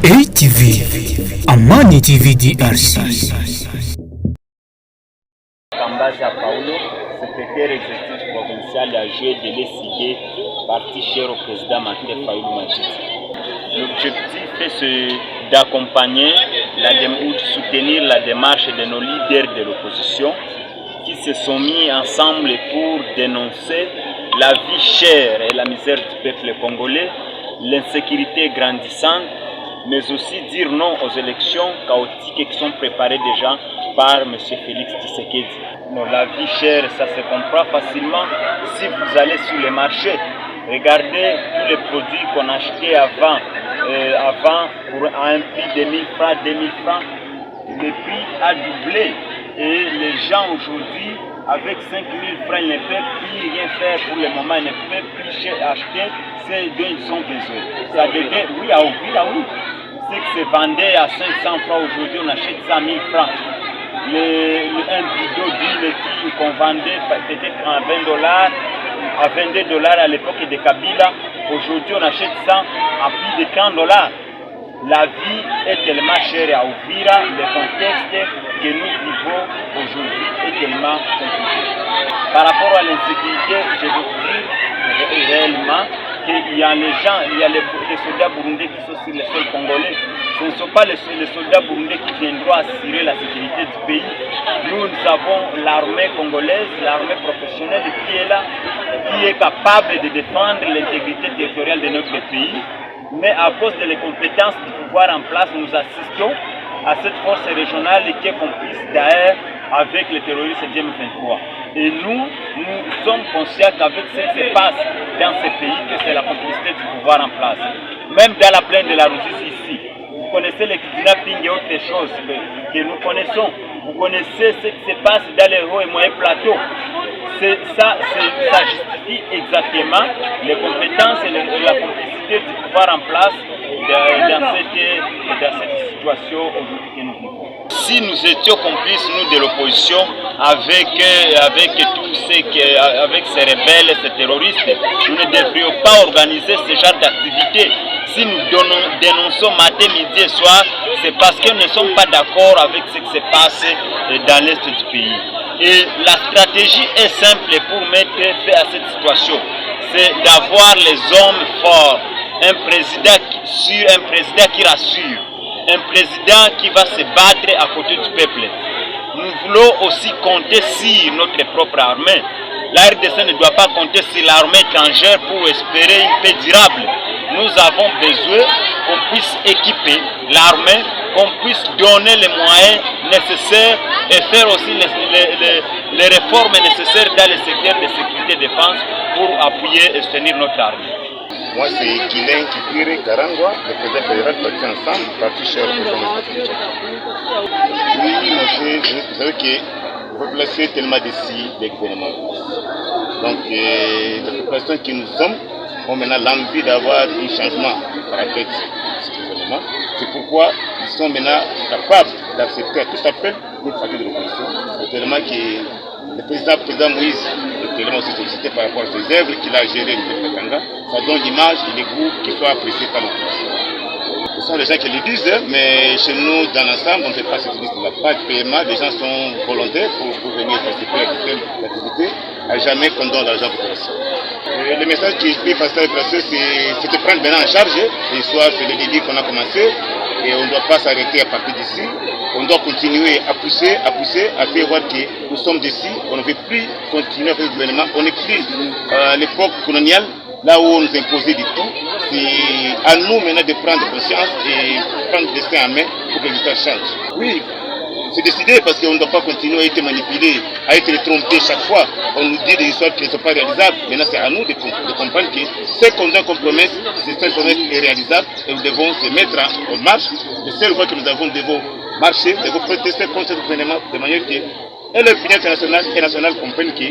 ATV, Amani TV DRC. Kambaza Paulo, secrétaire exécutif provincial âgé de l'ECD, parti cher au président Martin Fayulu Matiti. L'objectif est d'accompagner ou de soutenir la démarche de nos leaders de l'opposition qui se sont mis ensemble pour dénoncer la vie chère et la misère du peuple congolais, l'insécurité grandissante, mais aussi dire non aux élections chaotiques qui sont préparées déjà par M. Félix Tshisekedi. Non, la vie chère, ça se comprend facilement si vous allez sur les marchés. Regardez tous les produits qu'on achetait avant à un prix de 1000 francs, 2000 francs. Le prix a doublé et les gens aujourd'hui, avec 5000 francs, ils ne peuvent plus rien faire pour le moment, ils ne peuvent plus acheter ce dont ils ont besoin. Ça devait, oui, à Ouvira, oui. Ce qui se vendait à 500 francs aujourd'hui, on achète ça à 1000 francs. Un bidon d'huile qu'on vendait peut-être à 20 dollars, à 22 dollars à l'époque de Kabila, aujourd'hui on achète ça à plus de 30 dollars. La vie est tellement chère à Ouvira, le contexte que nous vivons aujourd'hui est tellement compliqué. Par rapport à l'insécurité, je veux dire réellement qu'il y a les gens, il y a les soldats burundais qui sont sur le sol congolais. Ce ne sont pas les soldats burundais qui viendront assurer la sécurité du pays. Nous avons l'armée congolaise, l'armée professionnelle qui est là, qui est capable de défendre l'intégrité territoriale de notre pays. Mais à cause des compétences du pouvoir en place, nous assistons à cette force régionale qui est complice d'ailleurs avec les terroristes du M23. Et nous sommes conscients qu'avec ce qui se passe dans ces pays, que c'est la complicité du pouvoir en place. Même dans la plaine de la Russie ici, vous connaissez les kidnappings et autres choses que nous connaissons. Vous connaissez ce qui se passe dans les hauts et moyens plateaux. Ça justifie exactement les compétences et la complicité du pouvoir en place dans cette situation aujourd'hui que nous vivons. Si nous étions complices, nous de l'opposition, avec ces rebelles, ces terroristes, nous ne devrions pas organiser ce genre d'activité. Si nous dénonçons matin, midi et soir, c'est parce que nous ne sommes pas d'accord avec ce qui se passe dans l'est du pays. Et la stratégie est simple pour mettre fin à cette situation. C'est d'avoir les hommes forts, un président qui rassure, un président qui va se battre à côté du peuple. Nous voulons aussi compter sur notre propre armée. La RDC ne doit pas compter sur l'armée étrangère pour espérer une paix durable. Nous avons besoin qu'on puisse équiper l'armée, qu'on puisse donner les moyens nécessaires et faire aussi les réformes nécessaires dans les secteurs de sécurité et défense pour appuyer et soutenir notre armée. Moi, c'est Guilain Kipire Karangwa, le président fédéral parti ensemble, parti cher au président. Oui, monsieur, vous savez que la population est tellement déçue des gouvernements. Donc, la population que nous sommes ont maintenant l'envie d'avoir un changement par la tête de ce gouvernement. C'est pourquoi ils sont maintenant capables d'accepter à tout appel une partie de l'opposition. Tellement que le président Moïse est tellement aussi sollicité par rapport à ses œuvres qu'il a gérées de Katanga. Ça donne l'image et les groupes qui sont appréciés par l'opposition. Ce sont les gens qui le disent, mais chez nous, dans l'ensemble, on ne fait pas cette liste. Il n'y a pas de paiement, les gens sont volontaires pour venir participer à telle activité, à jamais qu'on donne l'argent pour l'opération. Le message que je peux passer à l'opération, c'est de prendre maintenant en charge. Et soit c'est le début qu'on a commencé, et on ne doit pas s'arrêter à partir d'ici. On doit continuer à pousser, à faire voir que nous sommes d'ici. On ne veut plus continuer avec le gouvernement. On n'est plus à l'époque coloniale, là où on nous imposait du tout. C'est à nous maintenant de prendre conscience et prendre le destin en main pour que l'histoire change. Oui, c'est décidé parce qu'on ne doit pas continuer à être manipulé, à être trompé chaque fois. On nous dit des histoires qui ne sont pas réalisables. Maintenant, c'est à nous de comprendre que ce qu'on donne comme promesse, cette promesse est réalisable et nous devons se mettre en marche. La seule fois que nous devons marcher, nous devons protester contre ce gouvernement de manière que l'opinion internationale et nationale comprennent que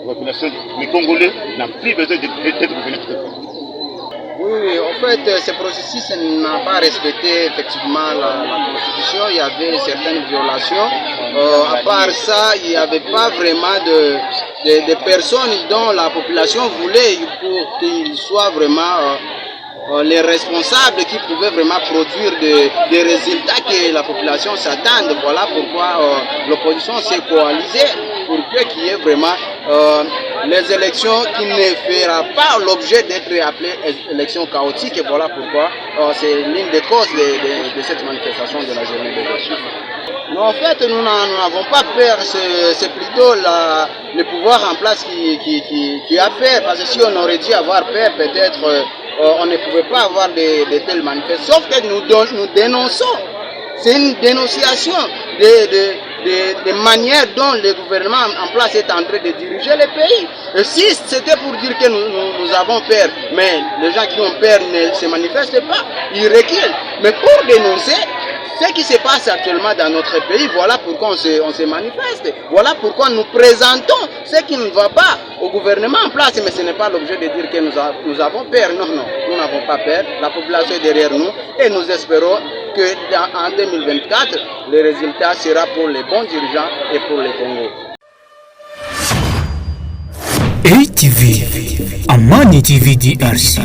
la population, les Congolais, n'a plus besoin d'être gouvernés tout à fait. Oui, en fait, ce processus n'a pas respecté effectivement la Constitution. Il y avait certaines violations. À part ça, il n'y avait pas vraiment de personnes dont la population voulait pour qu'ils soient vraiment les responsables qui pouvaient vraiment produire des résultats que la population s'attend. Voilà pourquoi l'opposition s'est coalisée pour qu'il y ait vraiment les élections qui ne feront pas l'objet d'être appelées élections chaotiques. Et voilà pourquoi c'est l'une des causes de cette manifestation de la journée d'aujourd'hui. Non, en fait, nous n'avons pas peur, c'est plutôt le pouvoir en place qui a peur, parce que si on aurait dû avoir peur, peut-être on ne pouvait pas avoir de telles manifestations, sauf que nous dénonçons. C'est une dénonciation des manières dont le gouvernement en place est en train de diriger le pays. Et si c'était pour dire que nous avons peur, mais les gens qui ont peur ne se manifestent pas, ils reculent. Mais pour dénoncer ce qui se passe actuellement dans notre pays, voilà pourquoi on se manifeste. Voilà pourquoi nous présentons ce qui ne va pas au gouvernement en place. Mais ce n'est pas l'objet de dire que nous avons peur. Non, nous n'avons pas peur. La population est derrière nous et nous espérons qu'en 2024, le résultat sera pour les bons dirigeants et pour le Congo. ATV, Amani TV DRC.